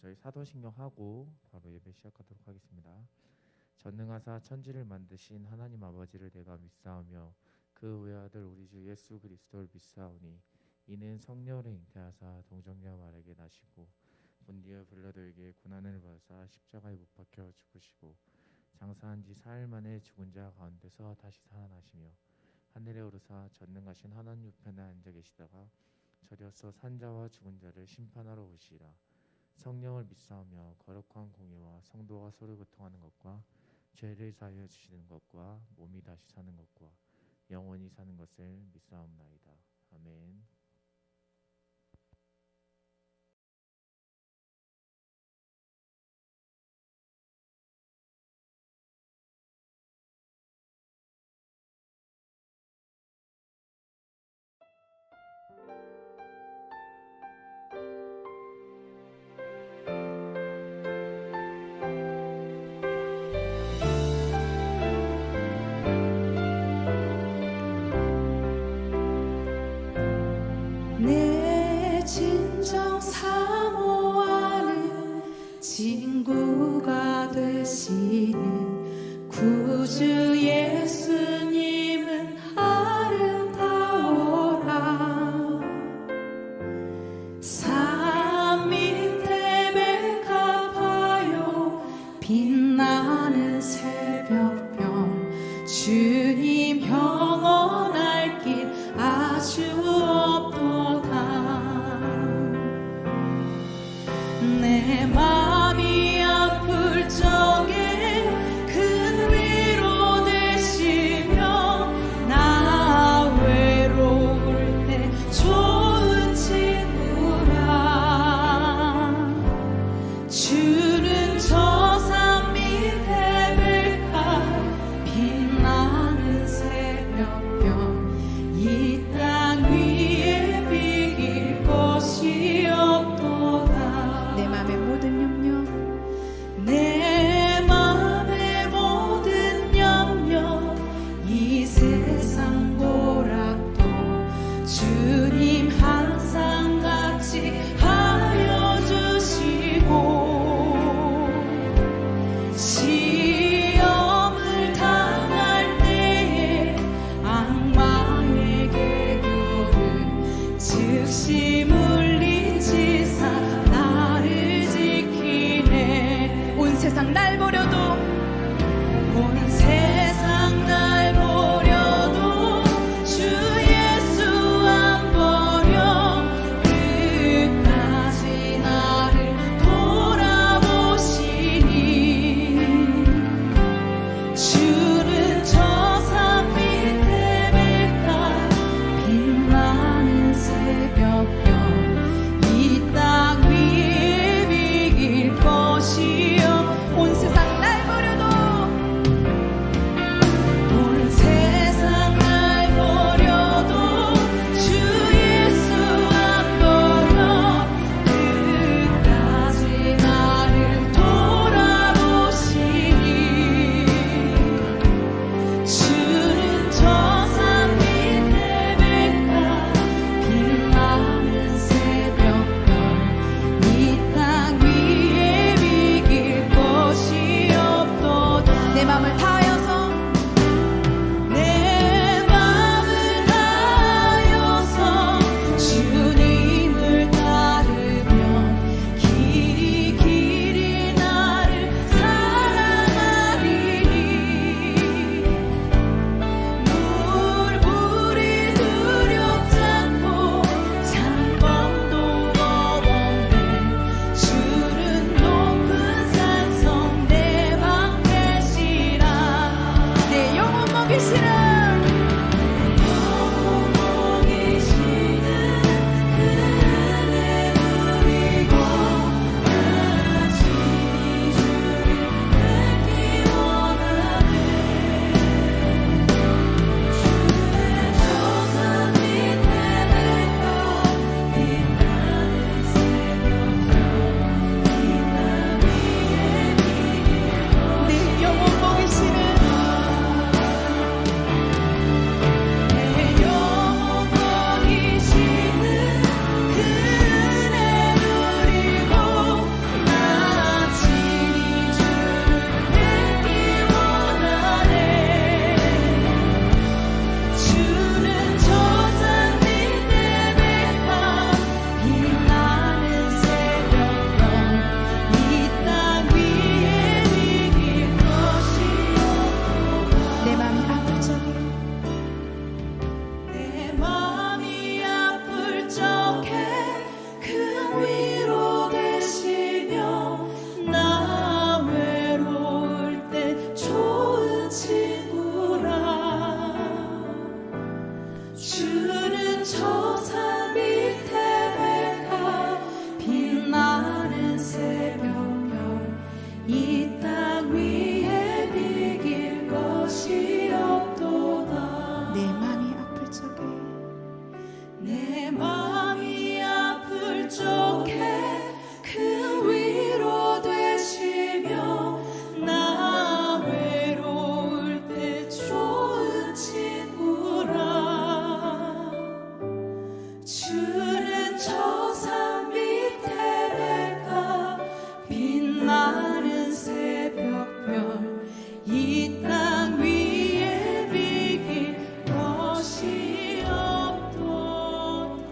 저희 사도신경 하고 바로 예배 시작하도록 하겠습니다. 전능하사 천지를 만드신 하나님 아버지를 내가 믿사오며 그 외아들 우리 주 예수 그리스도를 믿사오니 이는 성령을 잉태하사 동정녀 마리아에게 나시고 본디오 빌라도에게 고난을 받으사 십자가에 못 박혀 죽으시고 장사한 지 4일 만에 죽은 자 가운데서 다시 살아나시며 하늘에 오르사 전능하신 하나님 우편에 앉아 계시다가 저려서 산자와 죽은 자를 심판하러 오시리라. 성령을 믿사오며 거룩한 공예와 성도가 서로 교통하는 것과 죄를 사하여 주시는 것과 몸이 다시 사는 것과 영원히 사는 것을 믿사옵나이다. 아멘. 내 진정 사모하는 친구가 되시는 구주 예수님은 아름다워라. 산 밑에 백합하여 빛나는 새벽별 주님 영원할 길 아주 내 맘이 아플 적에 큰 위로 되시며 나 외로울 때 좋은 친구라. 주는 저 산 밑에 백합 빛나는 새벽별 이 땅 위에 비길 것이 없도다. 내 맘의 모든 염려 내 맘의 모든 염려 이 세상 보락도 주님 항상 같이 하여 주시고 시험을 당할 때에 악마에게 도를 즉시 물리치사 세상 날 버려도 온 세상 날 버려도 주 예수 안 버려 끝까지 나를 돌아보시니 주는 저 산 밑에 백합 빛나는 새벽별 내 마음이 아플 적에 그 위로 되시며 나 외로울 때 좋은 친구라. 주는 저 산 밑에 내가 빛나는 새벽별 이 땅 위에 비길 것이 없도다.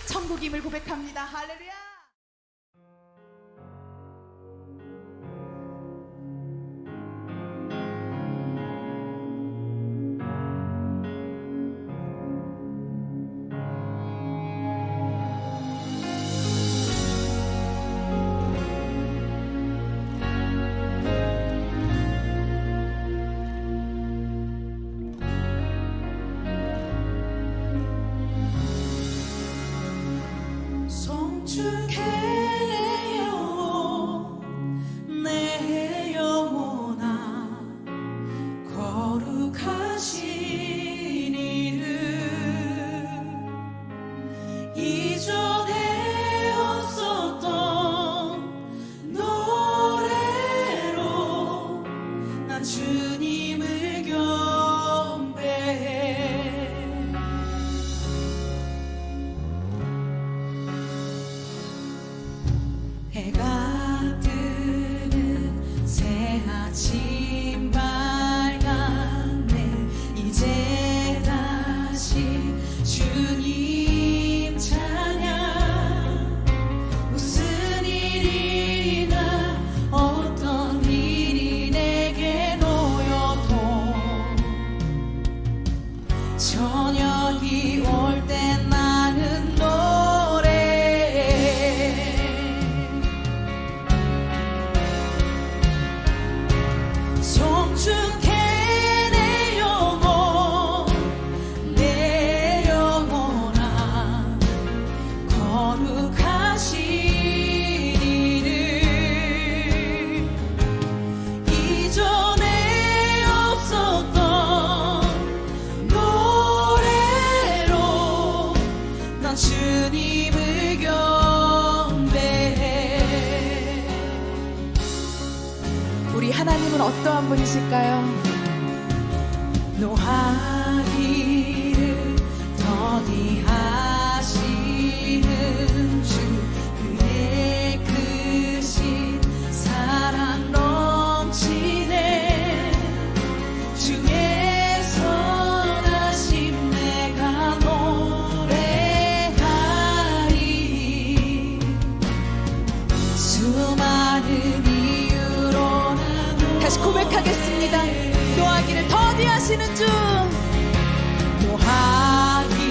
천국임을 고백합니다. 할렐루야. 송축해요 내 영혼아 거룩하신 이름 이전에 없었던 노래로 난 주님을 경배해 해가 뜨는 새 아침 밝았네 이제 다시 주님 찬양 무슨 일이나 어떤 일이 내게 놓여도 저녁이 올 땐 나는 송축해 내 영혼 내 영혼아 거룩하신 이름 이전에 없었던 노래로 난 주님을 경배해. 우리 하나님은 어떠한 분이실까요? 노하기를 더디하시는 주 그의 크신 사랑 넘치네 주의 선하심 내가 노래하리 수많은 다시 고백하겠습니다. 노하기를 더디하시는 주 노하기를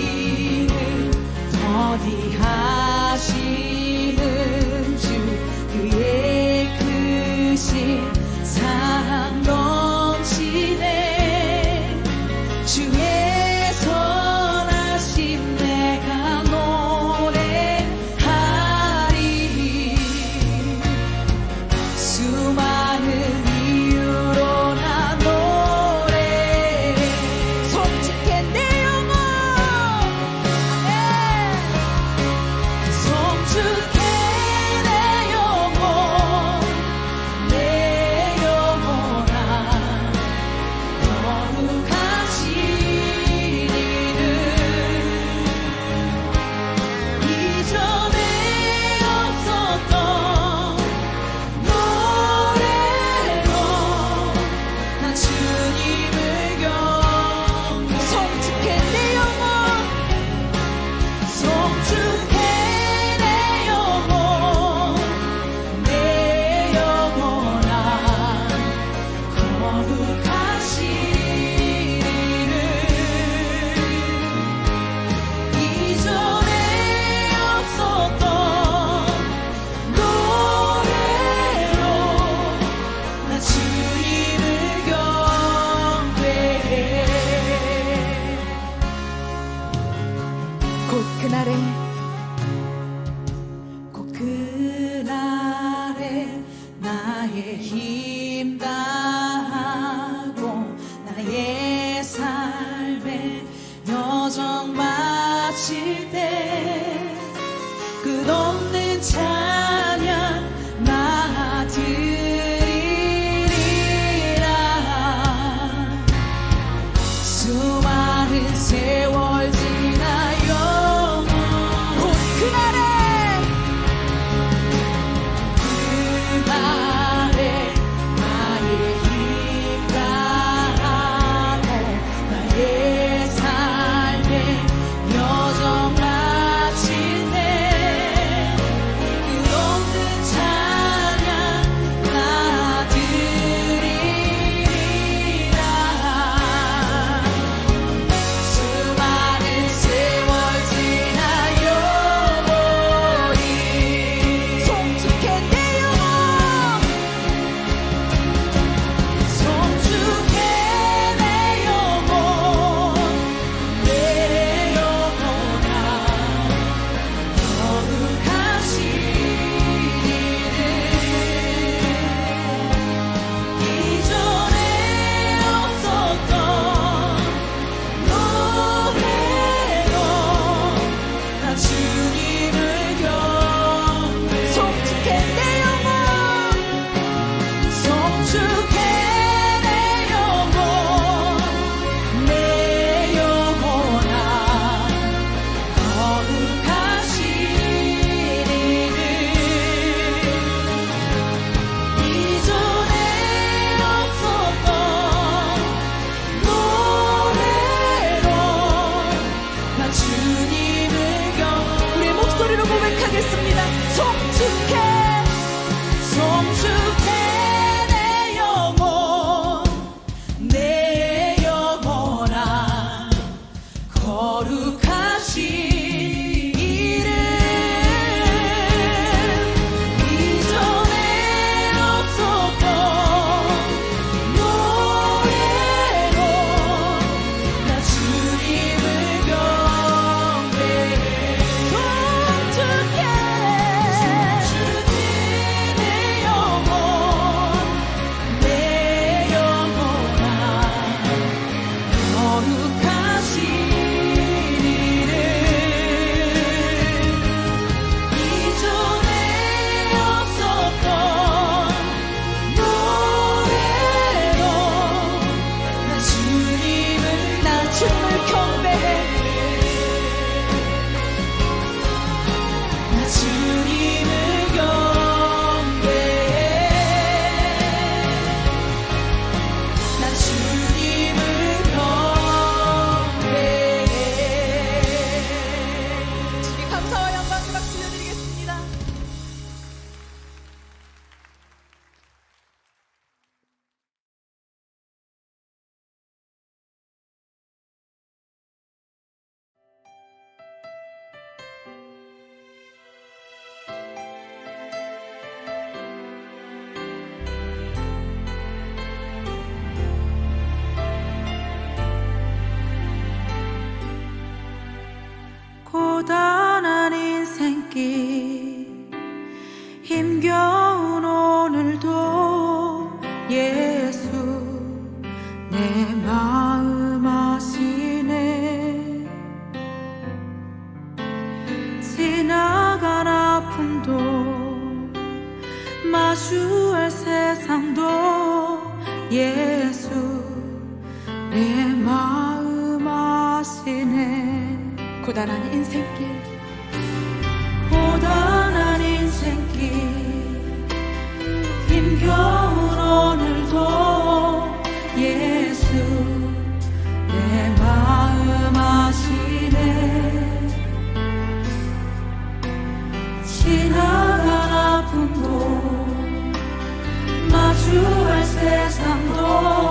더디하시는 주 그의 크신 사랑 거룩하시리를 이전에 없었던 노래로 나 주님을 경배해. 곧 그날에 나의 힘 다하고 나의 삶의 여정 마칠 때 끝없는 찬양 나 드리리라. 수많은 세월 지나 영원 곧 그날에 고단한 인생길 힘겨운 오늘도 예수 내 마음 아시네. 지나간 아픔도 마주할 세상도 예수 내 마음 아시네. 고단한 인생길 고단한 인생길 힘겨운 오늘도 예수 내 마음 아시네. 지나간 아픔도 마주할 세상도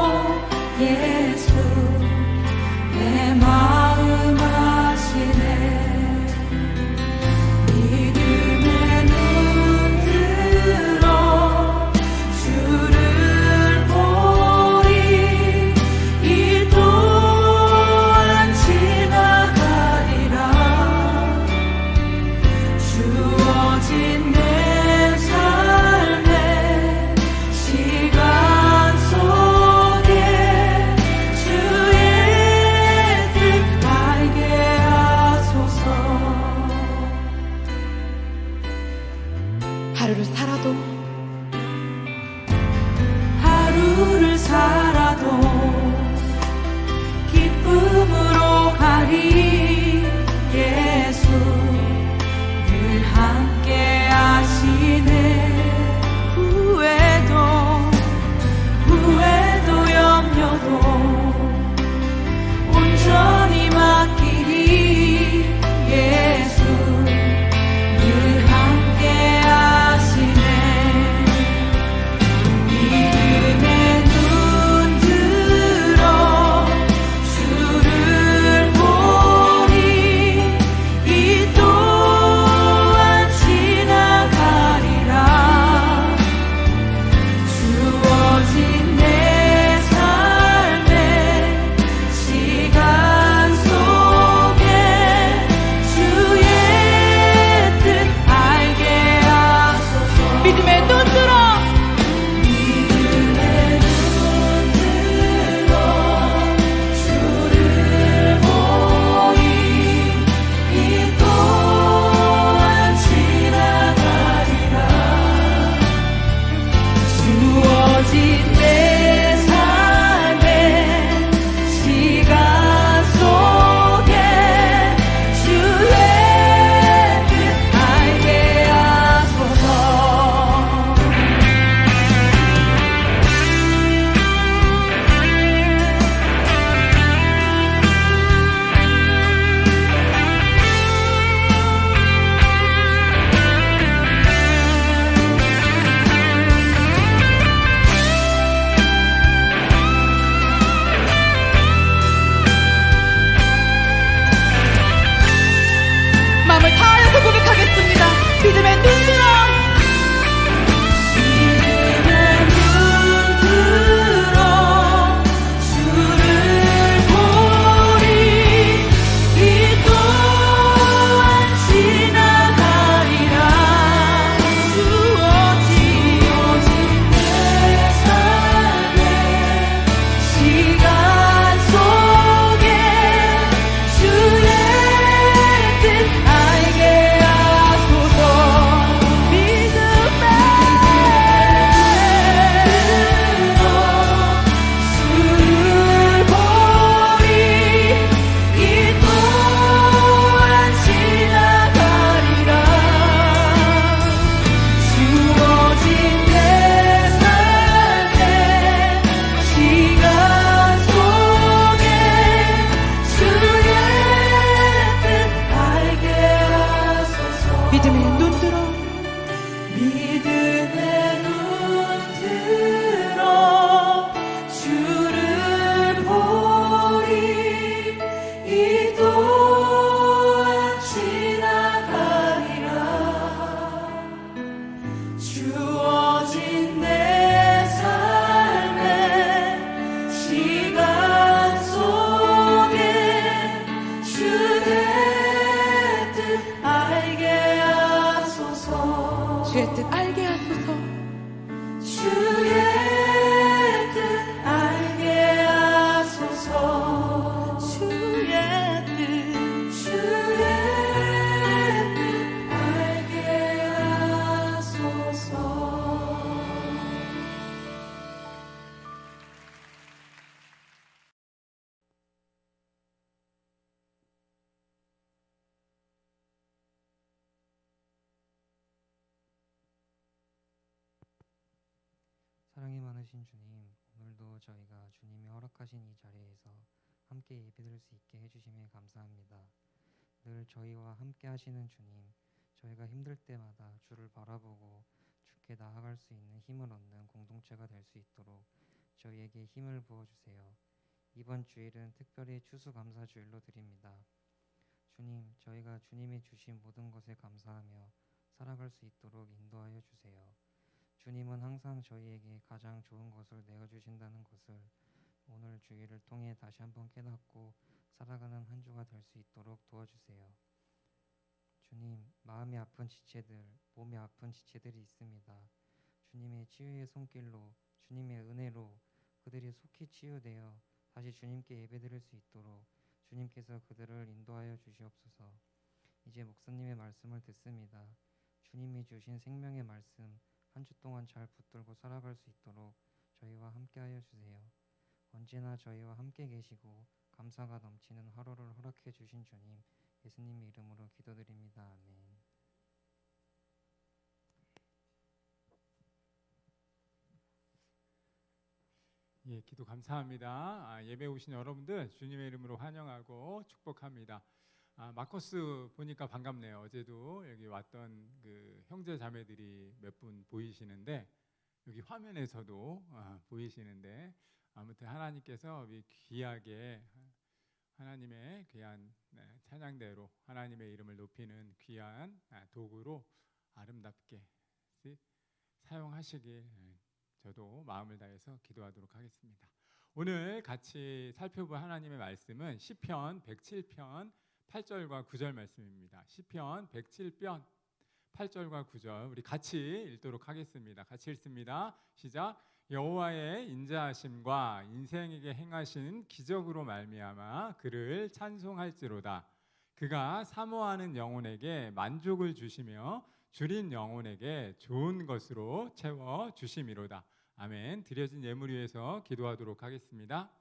사랑이 많으신 주님, 오늘도 저희가 주님이 허락하신 이 자리에서 함께 예배드릴 수 있게 해주심에 감사합니다. 늘 저희와 함께 하시는 주님, 저희가 힘들 때마다 주를 바라보고 주께 나아갈 수 있는 힘을 얻는 공동체가 될 수 있도록 저희에게 힘을 부어주세요. 이번 주일은 특별히 추수감사 주일로 드립니다. 주님, 저희가 주님이 주신 모든 것에 감사하며 살아갈 수 있도록 인도하여 주세요. 주님은 항상 저희에게 가장 좋은 것을 내어주신다는 것을 오늘 주일을 통해 다시 한번 깨닫고 살아가는 한 주가 될 수 있도록 도와주세요. 주님, 마음이 아픈 지체들, 몸이 아픈 지체들이 있습니다. 주님의 치유의 손길로, 주님의 은혜로 그들이 속히 치유되어 다시 주님께 예배드릴 수 있도록 주님께서 그들을 인도하여 주시옵소서. 이제 목사님의 말씀을 듣습니다. 주님이 주신 생명의 말씀 한 주 동안 잘 붙들고 살아갈 수 있도록 저희와 함께하여 주세요. 언제나 저희와 함께 계시고 감사가 넘치는 하루를 허락해 주신 주님, 예수님의 이름으로 기도드립니다. 아멘. 예, 기도 감사합니다. 예배 오신 여러분들 주님의 이름으로 환영하고 축복합니다. 마커스 보니까 반갑네요. 어제도 여기 왔던 그 형제 자매들이 몇 분 보이시는데 여기 화면에서도 보이시는데 아무튼 하나님께서 이 귀하게 하나님의 귀한 찬양대로 하나님의 이름을 높이는 귀한 도구로 아름답게 사용하시길 저도 마음을 다해서 기도하도록 하겠습니다. 오늘 같이 살펴볼 하나님의 말씀은 시편 107편 8절과 9절 말씀입니다. 시편 107편 8절과 9절 우리 같이 읽도록 하겠습니다. 같이 읽습니다. 시작. 여호와의 인자하심과 인생에게 행하신 기적으로 말미암아 그를 찬송할지로다. 그가 사모하는 영혼에게 만족을 주시며 줄인 영혼에게 좋은 것으로 채워 주심이로다. 아멘. 드려진 예물 위해서 기도하도록 하겠습니다.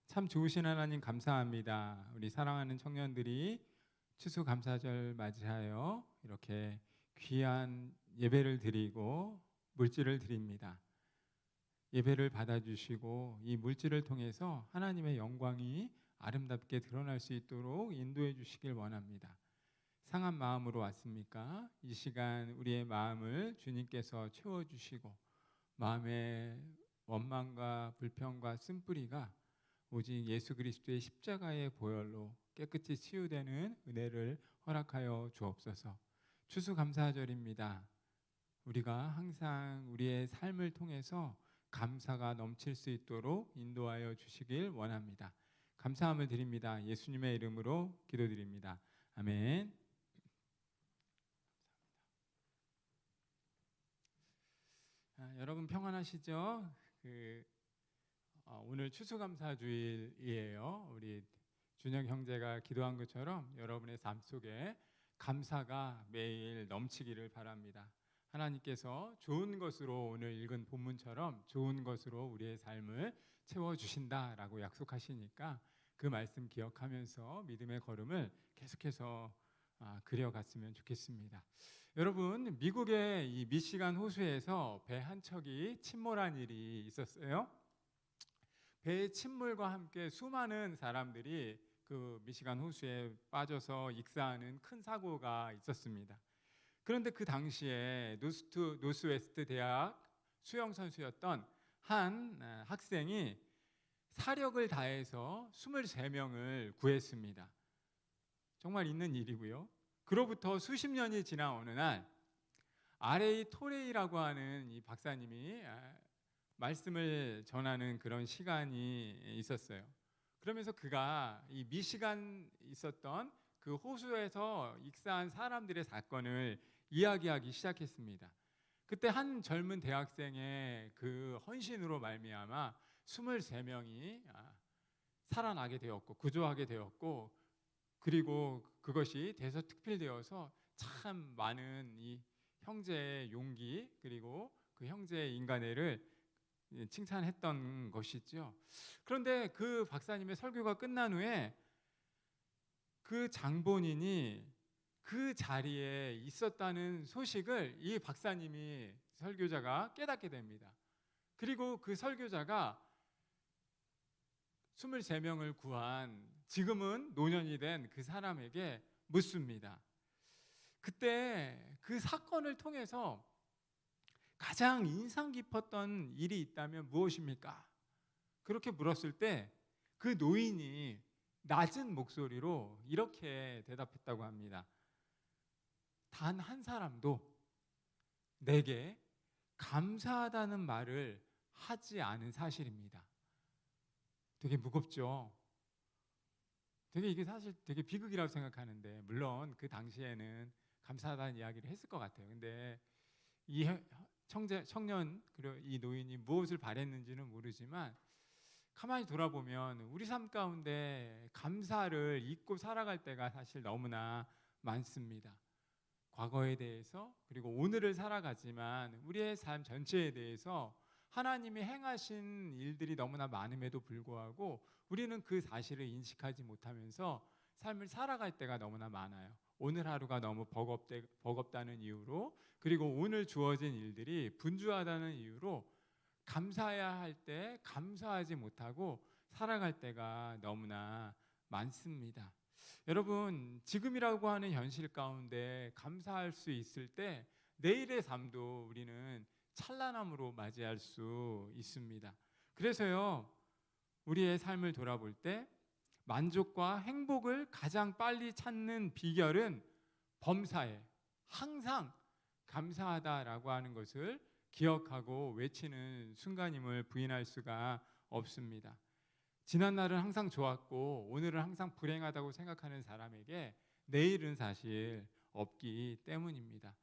참 좋으신 하나님 감사합니다. 우리 사랑하는 청년들이 추수감사절 맞이하여 이렇게 귀한 예배를 드리고 물질을 드립니다. 예배를 받아주시고 이 물질을 통해서 하나님의 영광이 아름답게 드러날 수 있도록 인도해 주시길 원합니다. 상한 마음으로 왔습니까? 이 시간 우리의 마음을 주님께서 채워주시고 마음의 원망과 불평과 쓴뿌리가 오직 예수 그리스도의 십자가의 보혈로 깨끗이 치유되는 은혜를 허락하여 주옵소서. 추수감사절입니다. 우리가 항상 우리의 삶을 통해서 감사가 넘칠 수 있도록 인도하여 주시길 원합니다. 감사함을 드립니다. 예수님의 이름으로 기도드립니다. 아멘. 여러분 평안하시죠? 오늘 추수감사주일이에요. 우리 준혁 형제가 기도한 것처럼 여러분의 삶 속에 감사가 매일 넘치기를 바랍니다. 하나님께서 좋은 것으로 오늘 읽은 본문처럼 좋은 것으로 우리의 삶을 채워주신다라고 약속하시니까 그 말씀 기억하면서 믿음의 걸음을 계속해서 그려갔으면 좋겠습니다. 여러분, 미국의 이 미시간 호수에서 배 한 척이 침몰한 일이 있었어요. 배의 침몰과 함께 수많은 사람들이 그 미시간 호수에 빠져서 익사하는 큰 사고가 있었습니다. 그런데 그 당시에 노스웨스트 대학 수영 선수였던 한 학생이 사력을 다해서 23명을 구했습니다. 정말 있는 일이고요. 그로부터 수십 년이 지나 어느 날 R.A. 토레이라고 하는 이 박사님이 말씀을 전하는 그런 시간이 있었어요. 그러면서 그가 이 미시간 있었던 그 호수에서 익사한 사람들의 사건을 이야기하기 시작했습니다. 그때 한 젊은 대학생의 그 헌신으로 말미암아 23명이 살아나게 되었고 구조하게 되었고, 그리고 그것이 대서특필되어서 참 많은 이 형제의 용기 그리고 그 형제의 인간애를 칭찬했던 것이죠. 그런데 그 박사님의 설교가 끝난 후에 그 장본인이 그 자리에 있었다는 소식을 이 박사님이 설교자가 깨닫게 됩니다. 그리고 그 설교자가 23명을 구한 지금은 노년이 된 그 사람에게 묻습니다. 그때 그 사건을 통해서 가장 인상 깊었던 일이 있다면 무엇입니까? 그렇게 물었을 때 그 노인이 낮은 목소리로 이렇게 대답했다고 합니다. 단 한 사람도 내게 감사하다는 말을 하지 않은 사실입니다. 되게 무겁죠? 이게 사실 되게 비극이라고 생각하는데, 물론 그 당시에는 감사하다는 이야기를 했을 것 같아요. 근데 이 청년 그리고 이 노인이 무엇을 바랬는지는 모르지만 가만히 돌아보면 우리 삶 가운데 감사를 잊고 살아갈 때가 사실 너무나 많습니다. 과거에 대해서 그리고 오늘을 살아가지만 우리의 삶 전체에 대해서 하나님이 행하신 일들이 너무나 많음에도 불구하고 우리는 그 사실을 인식하지 못하면서 삶을 살아갈 때가 너무나 많아요. 오늘 하루가 너무 버겁다는 이유로, 그리고 오늘 주어진 일들이 분주하다는 이유로 감사해야 할 때 감사하지 못하고 살아갈 때가 너무나 많습니다. 여러분, 지금이라고 하는 현실 가운데 감사할 수 있을 때 내일의 삶도 우리는 찬란함으로 맞이할 수 있습니다. 그래서요, 우리의 삶을 돌아볼 때 만족과 행복을 가장 빨리 찾는 비결은 범사에 항상 감사하다라고 하는 것을 기억하고 외치는 순간임을 부인할 수가 없습니다. 지난날은 항상 좋았고 오늘은 항상 불행하다고 생각하는 사람에게 내일은 사실 없기 때문입니다.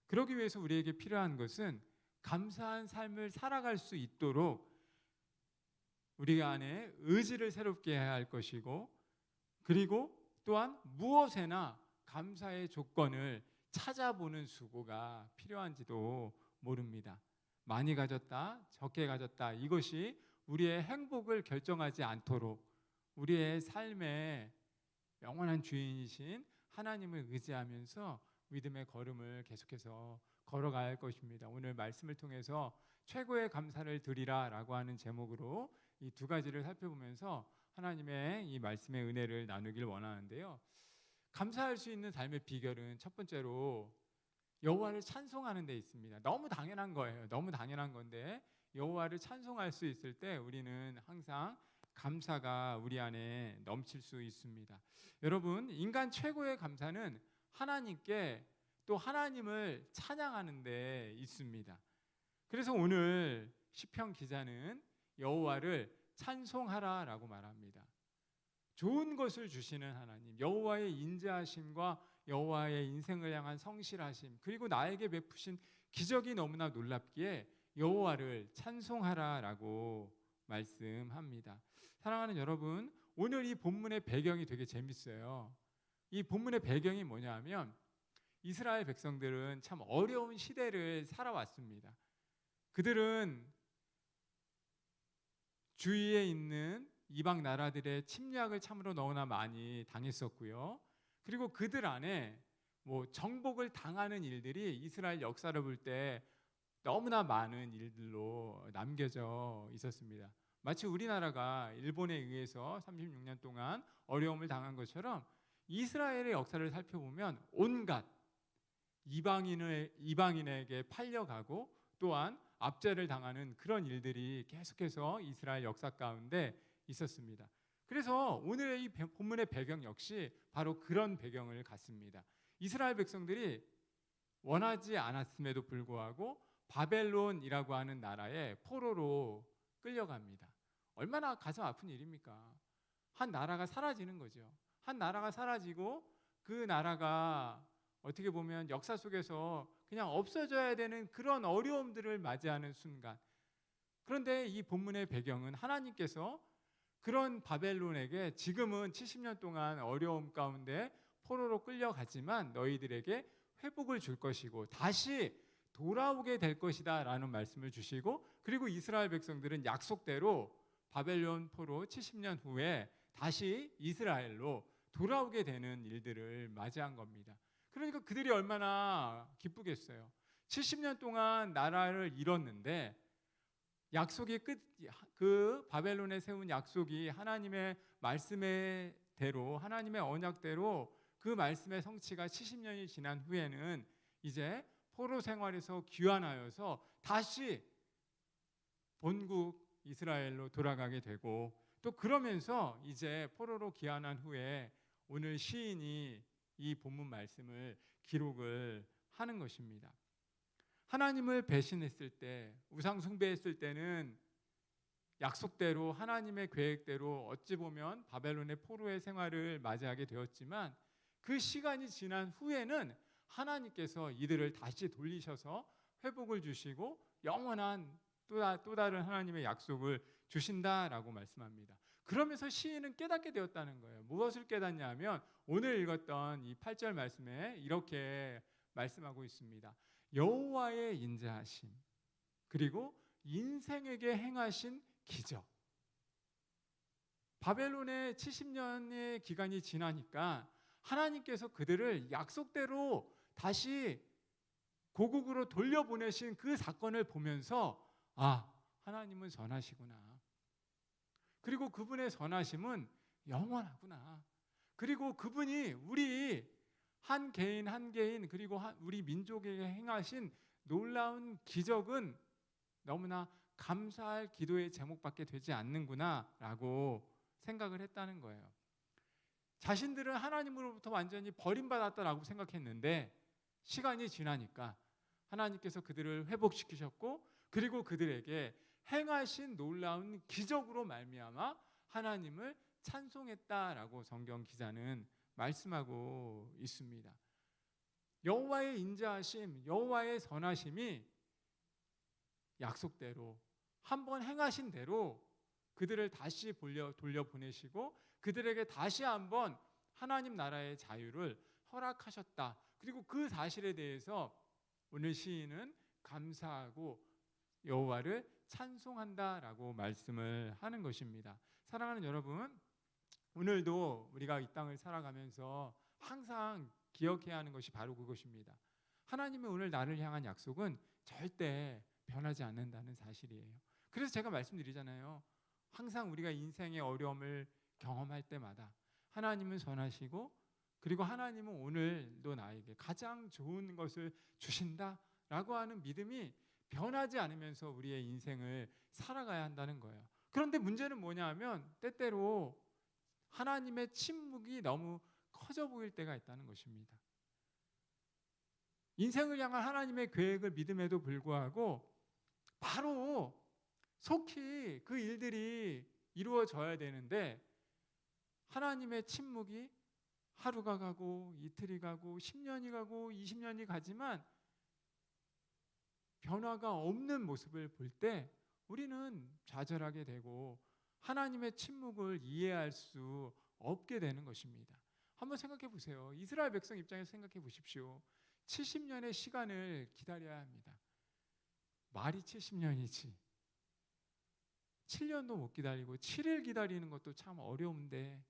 그러기 위해서 우리에게 필요한 것은 감사한 삶을 살아갈 수 있도록 우리 안에 의지를 새롭게 해야 할 것이고, 그리고 또한 무엇에나 감사의 조건을 찾아보는 수고가 필요한지도 모릅니다. 많이 가졌다, 적게 가졌다, 이것이 우리의 행복을 결정하지 않도록 우리의 삶의 영원한 주인이신 하나님을 의지하면서 믿음의 걸음을 계속해서 걸어가야 할 것입니다. 오늘 말씀을 통해서 최고의 감사를 드리라라고 하는 제목으로 이 두 가지를 살펴보면서 하나님의 이 말씀의 은혜를 나누길 원하는데요. 감사할 수 있는 삶의 비결은 첫 번째로 여호와를 찬송하는 데 있습니다. 너무 당연한 거예요. 너무 당연한 건데 여호와를 찬송할 수 있을 때 우리는 항상 감사가 우리 안에 넘칠 수 있습니다. 여러분, 인간 최고의 감사는 하나님께 또 하나님을 찬양하는 데 있습니다. 그래서 오늘 시편 기자는 여호와를 찬송하라라고 말합니다. 좋은 것을 주시는 하나님, 여호와의 인자하심과 여호와의 인생을 향한 성실하심, 그리고 나에게 베푸신 기적이 너무나 놀랍기에 여호와를 찬송하라라고 말씀합니다. 사랑하는 여러분, 오늘 이 본문의 배경이 되게 재밌어요. 이 본문의 배경이 뭐냐 하면 이스라엘 백성들은 참 어려운 시대를 살아왔습니다. 그들은 주위에 있는 이방 나라들의 침략을 참으로 너무나 많이 당했었고요. 그리고 그들 안에 정복을 당하는 일들이 이스라엘 역사를 볼 때 너무나 많은 일들로 남겨져 있었습니다. 마치 우리나라가 일본에 의해서 36년 동안 어려움을 당한 것처럼 이스라엘의 역사를 살펴보면 온갖 이방인에게 팔려가고 또한 압제를 당하는 그런 일들이 계속해서 이스라엘 역사 가운데 있었습니다. 그래서 오늘의 이 본문의 배경 역시 바로 그런 배경을 갖습니다. 이스라엘 백성들이 원하지 않았음에도 불구하고 바벨론이라고 하는 나라에 포로로 끌려갑니다. 얼마나 가슴 아픈 일입니까? 한 나라가 사라지는 거죠. 한 나라가 사라지고 그 나라가 어떻게 보면 역사 속에서 그냥 없어져야 되는 그런 어려움들을 맞이하는 순간, 그런데 이 본문의 배경은 하나님께서 그런 바벨론에게 지금은 70년 동안 어려움 가운데 포로로 끌려가지만 너희들에게 회복을 줄 것이고 다시 돌아오게 될 것이다 라는 말씀을 주시고, 그리고 이스라엘 백성들은 약속대로 바벨론 포로 70년 후에 다시 이스라엘로 돌아오게 되는 일들을 맞이한 겁니다. 그러니까 그들이 얼마나 기쁘겠어요. 70년 동안 나라를 잃었는데 약속이 그 바벨론에 세운 약속이 하나님의 말씀대로, 하나님의 언약대로 그 말씀의 성취가 70년이 지난 후에는 이제 포로 생활에서 귀환하여서 다시 본국 이스라엘로 돌아가게 되고, 또 그러면서 이제 포로로 귀환한 후에 오늘 시인이 이 본문 말씀을 기록을 하는 것입니다. 하나님을 배신했을 때, 우상 숭배했을 때는 약속대로 하나님의 계획대로 어찌 보면 바벨론의 포로의 생활을 맞이하게 되었지만, 그 시간이 지난 후에는 하나님께서 이들을 다시 돌리셔서 회복을 주시고 영원한 또 다른 하나님의 약속을 주신다라고 말씀합니다. 그러면서 시인은 깨닫게 되었다는 거예요. 무엇을 깨닫냐면 오늘 읽었던 이 8절 말씀에 이렇게 말씀하고 있습니다. 여호와의 인자하심, 그리고 인생에게 행하신 기적. 바벨론의 70년의 기간이 지나니까 하나님께서 그들을 약속대로 다시 고국으로 돌려보내신 그 사건을 보면서 하나님은 선하시구나. 그리고 그분의 선하심은 영원하구나. 그리고 그분이 우리 한 개인 한 개인 그리고 우리 민족에게 행하신 놀라운 기적은 너무나 감사할 기도의 제목밖에 되지 않는구나 라고 생각을 했다는 거예요. 자신들은 하나님으로부터 완전히 버림받았다라고 생각했는데 시간이 지나니까 하나님께서 그들을 회복시키셨고, 그리고 그들에게 행하신 놀라운 기적으로 말미암아 하나님을 찬송했다라고 성경 기자는 말씀하고 있습니다. 여호와의 인자하심, 여호와의 선하심이 약속대로 한번 행하신 대로 그들을 다시 돌려보내시고 그들에게 다시 한번 하나님 나라의 자유를 허락하셨다. 그리고 그 사실에 대해서 오늘 시인은 감사하고 여호와를 찬송한다라고 말씀을 하는 것입니다. 사랑하는 여러분, 오늘도 우리가 이 땅을 살아가면서 항상 기억해야 하는 것이 바로 그것입니다. 하나님의 오늘 나를 향한 약속은 절대 변하지 않는다는 사실이에요. 그래서 제가 말씀드리잖아요. 항상 우리가 인생의 어려움을 경험할 때마다 하나님은 선하시고, 그리고 하나님은 오늘도 나에게 가장 좋은 것을 주신다라고 하는 믿음이 변하지 않으면서 우리의 인생을 살아가야 한다는 거예요. 그런데 문제는 뭐냐 하면 때때로 하나님의 침묵이 너무 커져 보일 때가 있다는 것입니다. 인생을 향한 하나님의 계획을 믿음에도 불구하고 바로 속히 그 일들이 이루어져야 되는데 하나님의 침묵이 하루가 가고 이틀이 가고 10년이 가고 20년이 가지만 변화가 없는 모습을 볼 때 우리는 좌절하게 되고 하나님의 침묵을 이해할 수 없게 되는 것입니다. 한번 생각해 보세요. 이스라엘 백성 입장에서 생각해 보십시오. 70년의 시간을 기다려야 합니다. 말이 70년이지 7년도 못 기다리고 7일 기다리는 것도 참 어려운데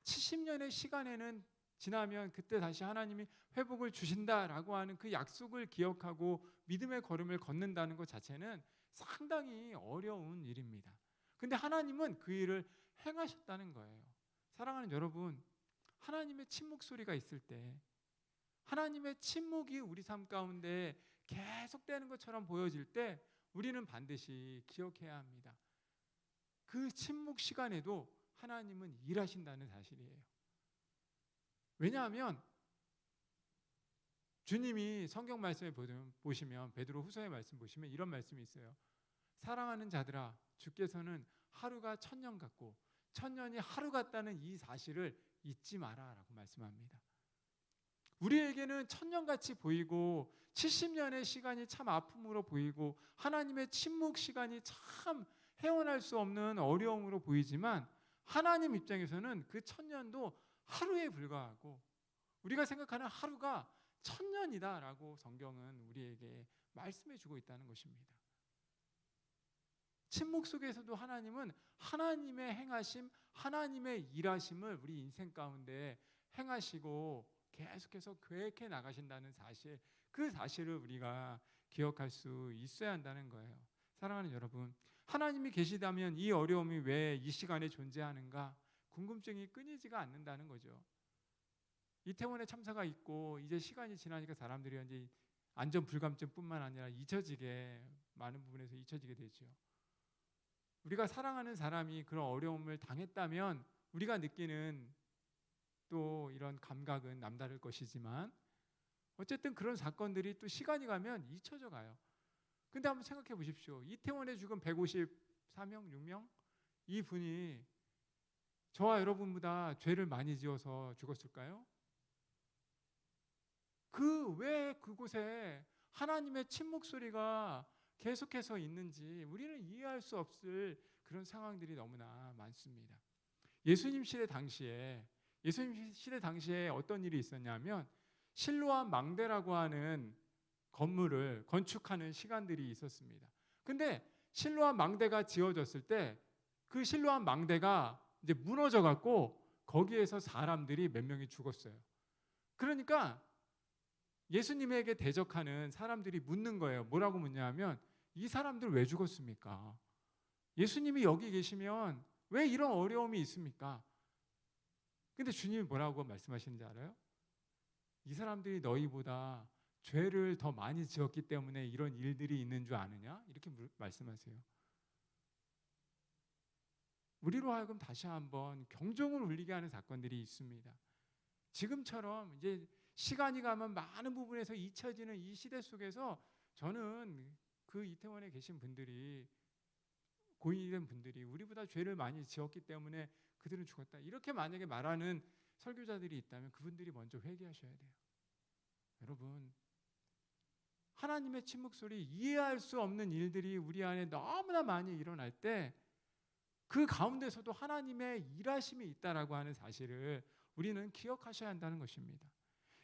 70년의 시간에는 지나면 그때 다시 하나님이 회복을 주신다라고 하는 그 약속을 기억하고 믿음의 걸음을 걷는다는 것 자체는 상당히 어려운 일입니다. 근데 하나님은 그 일을 행하셨다는 거예요. 사랑하는 여러분, 하나님의 침묵 소리가 있을 때, 하나님의 침묵이 우리 삶 가운데 계속되는 것처럼 보여질 때 우리는 반드시 기억해야 합니다. 그 침묵 시간에도 하나님은 일하신다는 사실이에요. 왜냐하면 주님이 성경 말씀에 보시면 베드로 후서의 말씀 보시면 이런 말씀이 있어요. 사랑하는 자들아, 주께서는 하루가 천년 같고 천년이 하루 같다는 이 사실을 잊지 마라 라고 말씀합니다. 우리에게는 천년같이 보이고 70년의 시간이 참 아픔으로 보이고 하나님의 침묵 시간이 참 헤어날 수 없는 어려움으로 보이지만 하나님 입장에서는 그 천년도 하루에 불과하고 우리가 생각하는 하루가 천년이다라고 성경은 우리에게 말씀해 주고 있다는 것입니다. 침묵 속에서도 하나님은 하나님의 행하심, 하나님의 일하심을 우리 인생 가운데 행하시고 계속해서 계획해 나가신다는 사실, 그 사실을 우리가 기억할 수 있어야 한다는 거예요. 사랑하는 여러분, 하나님이 계시다면 이 어려움이 왜 이 시간에 존재하는가 궁금증이 끊이지가 않는다는 거죠. 이태원에 참사가 있고 이제 시간이 지나니까 사람들이 이제 안전 불감증뿐만 아니라 많은 부분에서 잊혀지게 되죠. 우리가 사랑하는 사람이 그런 어려움을 당했다면 우리가 느끼는 또 이런 감각은 남다를 것이지만 어쨌든 그런 사건들이 또 시간이 가면 잊혀져 가요. 근데 한번 생각해 보십시오. 이태원에 죽은 154명, 6명 이 분이 저와 여러분보다 죄를 많이 지어서 죽었을까요? 왜 그곳에 하나님의 침묵 소리가 계속해서 있는지 우리는 이해할 수 없을 그런 상황들이 너무나 많습니다. 예수님 시대 당시에 어떤 일이 있었냐면 실로암 망대라고 하는 건물을 건축하는 시간들이 있었습니다. 근데 실로암 망대가 지어졌을 때 그 실로암 망대가 이제 무너져 갖고 거기에서 사람들이 몇 명이 죽었어요. 그러니까 예수님에게 대적하는 사람들이 묻는 거예요. 뭐라고 묻냐면 이 사람들 왜 죽었습니까? 예수님이 여기 계시면 왜 이런 어려움이 있습니까? 근데 주님이 뭐라고 말씀하시는지 알아요? 이 사람들이 너희보다 죄를 더 많이 지었기 때문에 이런 일들이 있는 줄 아느냐? 이렇게 말씀하세요. 우리로 하여금 다시 한번 경종을 울리게 하는 사건들이 있습니다. 지금처럼 이제 시간이 가면 많은 부분에서 잊혀지는 이 시대 속에서 저는 그 이태원에 계신 분들이, 고인이 된 분들이 우리보다 죄를 많이 지었기 때문에 그들은 죽었다, 이렇게 만약에 말하는 설교자들이 있다면 그분들이 먼저 회개하셔야 돼요. 여러분, 하나님의 침묵 소리, 이해할 수 없는 일들이 우리 안에 너무나 많이 일어날 때 그 가운데서도 하나님의 일하심이 있다라고 하는 사실을 우리는 기억하셔야 한다는 것입니다.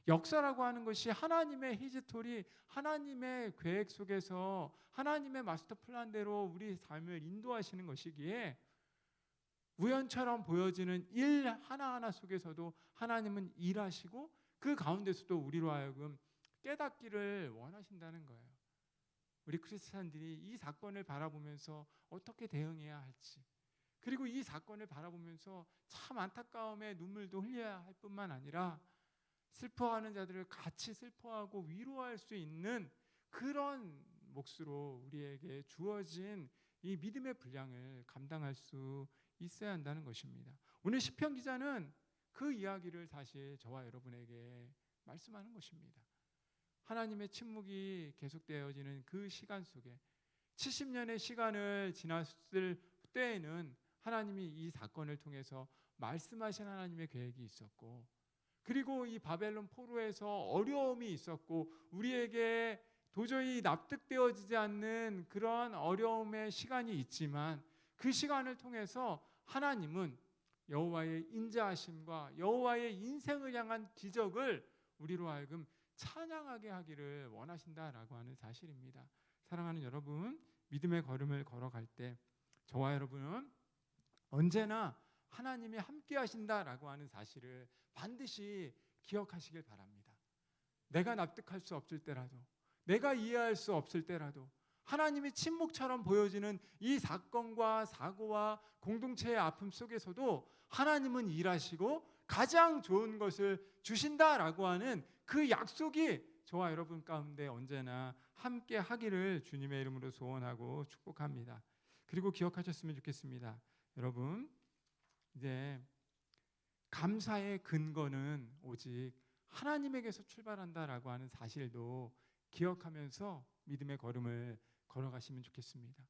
역사라고 하는 것이 하나님의 히스토리, 하나님의 계획 속에서 하나님의 마스터 플랜대로 우리 삶을 인도하시는 것이기에 우연처럼 보여지는 일 하나하나 속에서도 하나님은 일하시고 그 가운데서도 우리로 하여금 깨닫기를 원하신다는 거예요. 우리 크리스찬들이 이 사건을 바라보면서 어떻게 대응해야 할지, 그리고 이 사건을 바라보면서 참 안타까움에 눈물도 흘려야 할 뿐만 아니라 슬퍼하는 자들을 같이 슬퍼하고 위로할 수 있는 그런 몫으로 우리에게 주어진 이 믿음의 분량을 감당할 수 있어야 한다는 것입니다. 오늘 시편 기자는 그 이야기를 사실 저와 여러분에게 말씀하는 것입니다. 하나님의 침묵이 계속되어지는 그 시간 속에 70년의 시간을 지났을 때에는 하나님이 이 사건을 통해서 말씀하신 하나님의 계획이 있었고, 그리고 이 바벨론 포로에서 어려움이 있었고 우리에게 도저히 납득되어지지 않는 그런 어려움의 시간이 있지만 그 시간을 통해서 하나님은 여호와의 인자하심과 여호와의 인생을 향한 기적을 우리로 하여금 찬양하게 하기를 원하신다라고 하는 사실입니다. 사랑하는 여러분, 믿음의 걸음을 걸어갈 때 저와 여러분은 언제나 하나님이 함께 하신다라고 하는 사실을 반드시 기억하시길 바랍니다. 내가 납득할 수 없을 때라도, 내가 이해할 수 없을 때라도 하나님이 침묵처럼 보여지는 이 사건과 사고와 공동체의 아픔 속에서도 하나님은 일하시고 가장 좋은 것을 주신다라고 하는 그 약속이 저와 여러분 가운데 언제나 함께 하기를 주님의 이름으로 소원하고 축복합니다. 그리고 기억하셨으면 좋겠습니다. 여러분, 이제 감사의 근거는 오직 하나님에게서 출발한다라고 하는 사실도 기억하면서 믿음의 걸음을 걸어가시면 좋겠습니다.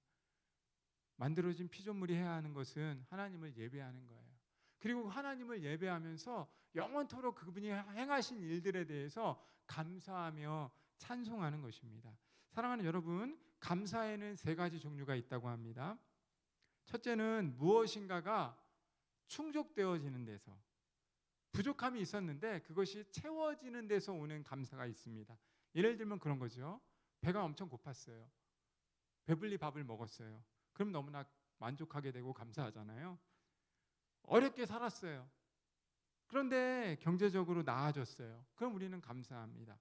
만들어진 피조물이 해야 하는 것은 하나님을 예배하는 거예요. 그리고 하나님을 예배하면서 영원토록 그분이 행하신 일들에 대해서 감사하며 찬송하는 것입니다. 사랑하는 여러분, 감사에는 3가지 종류가 있다고 합니다. 첫째는 무엇인가가 충족되어지는 데서, 부족함이 있었는데 그것이 채워지는 데서 오는 감사가 있습니다. 예를 들면 그런 거죠. 배가 엄청 고팠어요. 배불리 밥을 먹었어요. 그럼 너무나 만족하게 되고 감사하잖아요. 어렵게 살았어요. 그런데 경제적으로 나아졌어요. 그럼 우리는 감사합니다.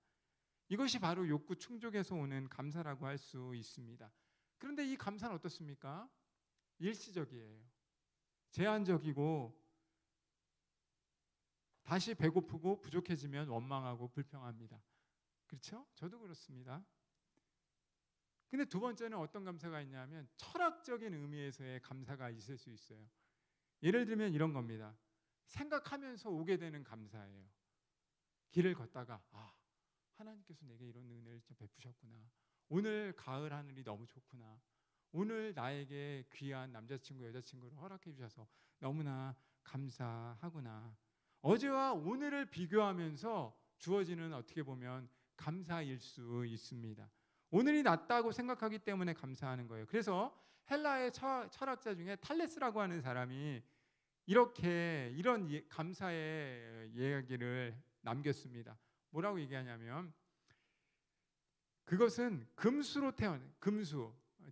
이것이 바로 욕구 충족에서 오는 감사라고 할 수 있습니다. 그런데 이 감사는 어떻습니까? 일시적이에요. 제한적이고 다시 배고프고 부족해지면 원망하고 불평합니다. 그렇죠? 저도 그렇습니다. 근데 두 번째는 어떤 감사가 있냐면 철학적인 의미에서의 감사가 있을 수 있어요. 예를 들면 이런 겁니다. 생각하면서 오게 되는 감사예요. 길을 걷다가 하나님께서 내게 이런 은혜를 좀 베푸셨구나. 오늘 가을 하늘이 너무 좋구나. 오늘 나에게 귀한 남자친구 여자친구를 허락해 주셔서 너무나 감사하구나. 어제와 오늘을 비교하면서 주어지는 어떻게 보면 감사일 수 있습니다. 오늘이 낫다고 생각하기 때문에 감사하는 거예요. 그래서 헬라의 철학자 중에 탈레스라고 하는 사람이 이런 감사의 이야기를 남겼습니다. 뭐라고 얘기하냐면 그것은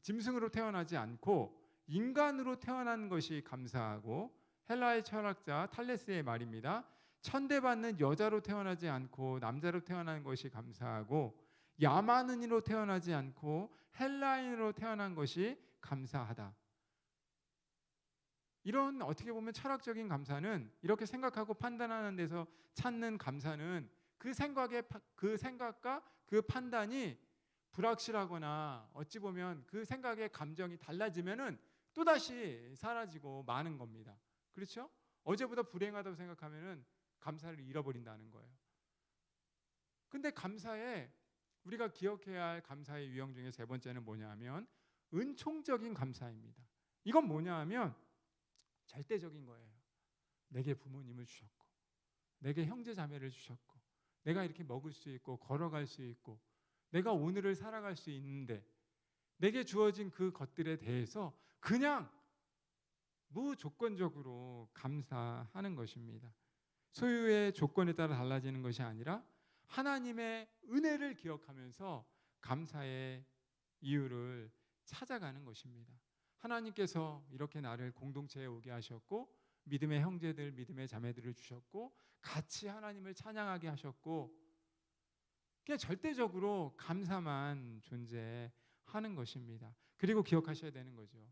짐승으로 태어나지 않고 인간으로 태어난 것이 감사하고, 헬라의 철학자 탈레스의 말입니다. 천대받는 여자로 태어나지 않고 남자로 태어난 것이 감사하고, 야만인으로 태어나지 않고 헬라인으로 태어난 것이 감사하다. 이런 어떻게 보면 철학적인 감사는, 이렇게 생각하고 판단하는 데서 찾는 감사는 그 생각과 그 판단이 불확실하거나 어찌 보면 그 생각의 감정이 달라지면은 또다시 사라지고 마는 겁니다. 그렇죠? 어제보다 불행하다고 생각하면은 감사를 잃어버린다는 거예요. 근데 우리가 기억해야 할 감사의 유형 중에 세 번째는 뭐냐면 은총적인 감사입니다. 이건 뭐냐면 절대적인 거예요. 내게 부모님을 주셨고, 내게 형제 자매를 주셨고, 내가 이렇게 먹을 수 있고 걸어갈 수 있고, 내가 오늘을 살아갈 수 있는데 내게 주어진 그 것들에 대해서 그냥 무조건적으로 감사하는 것입니다. 소유의 조건에 따라 달라지는 것이 아니라 하나님의 은혜를 기억하면서 감사의 이유를 찾아가는 것입니다. 하나님께서 이렇게 나를 공동체에 오게 하셨고, 믿음의 형제들, 믿음의 자매들을 주셨고, 같이 하나님을 찬양하게 하셨고, 그냥 절대적으로 감사만 존재하는 것입니다. 그리고 기억하셔야 되는 거죠.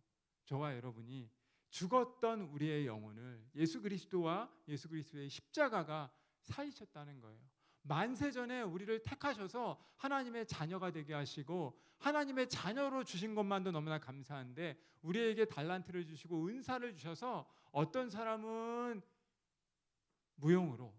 저와 여러분이 죽었던 우리의 영혼을 예수 그리스도와 예수 그리스도의 십자가가 살리셨다는 거예요. 만세전에 우리를 택하셔서 하나님의 자녀가 되게 하시고, 하나님의 자녀로 주신 것만도 너무나 감사한데 우리에게 달란트를 주시고 은사를 주셔서 어떤 사람은 무용으로,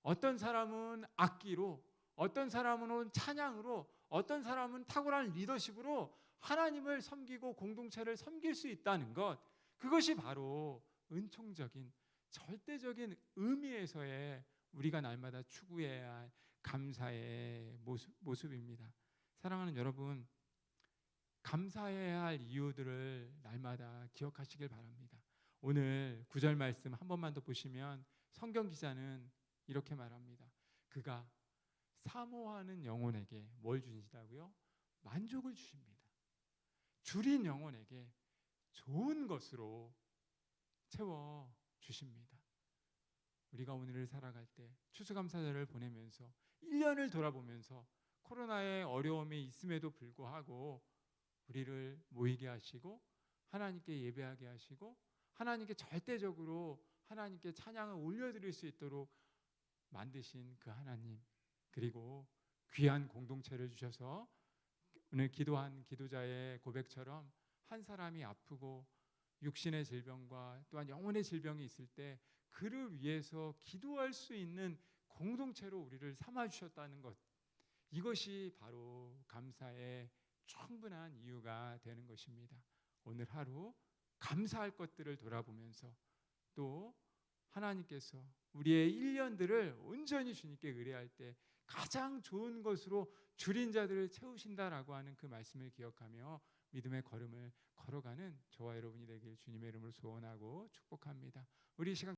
어떤 사람은 악기로, 어떤 사람은 찬양으로, 어떤 사람은 탁월한 리더십으로 하나님을 섬기고 공동체를 섬길 수 있다는 것, 그것이 바로 은총적인 절대적인 의미에서의 우리가 날마다 추구해야 할 감사의 모습입니다. 사랑하는 여러분, 감사해야 할 이유들을 날마다 기억하시길 바랍니다. 오늘 9절 말씀 한 번만 더 보시면 성경 기자는 이렇게 말합니다. 그가 사모하는 영혼에게 뭘 주신다고요? 만족을 주십니다. 줄인 영혼에게 좋은 것으로 채워 주십니다. 우리가 오늘을 살아갈 때 추수감사절을 보내면서 1년을 돌아보면서 코로나의 어려움이 있음에도 불구하고 우리를 모이게 하시고 하나님께 예배하게 하시고 하나님께 절대적으로 하나님께 찬양을 올려드릴 수 있도록 만드신 그 하나님, 그리고 귀한 공동체를 주셔서 오늘 기도한 기도자의 고백처럼 한 사람이 아프고 육신의 질병과 또한 영혼의 질병이 있을 때 그를 위해서 기도할 수 있는 공동체로 우리를 삼아주셨다는 것, 이것이 바로 감사의 충분한 이유가 되는 것입니다. 오늘 하루 감사할 것들을 돌아보면서 또 하나님께서 우리의 1년들을 온전히 주님께 의뢰할 때 가장 좋은 것으로 줄인 자들을 채우신다라고 하는 그 말씀을 기억하며 믿음의 걸음을 걸어가는 저와 여러분이 되길 주님의 이름으로 소원하고 축복합니다. 우리 시간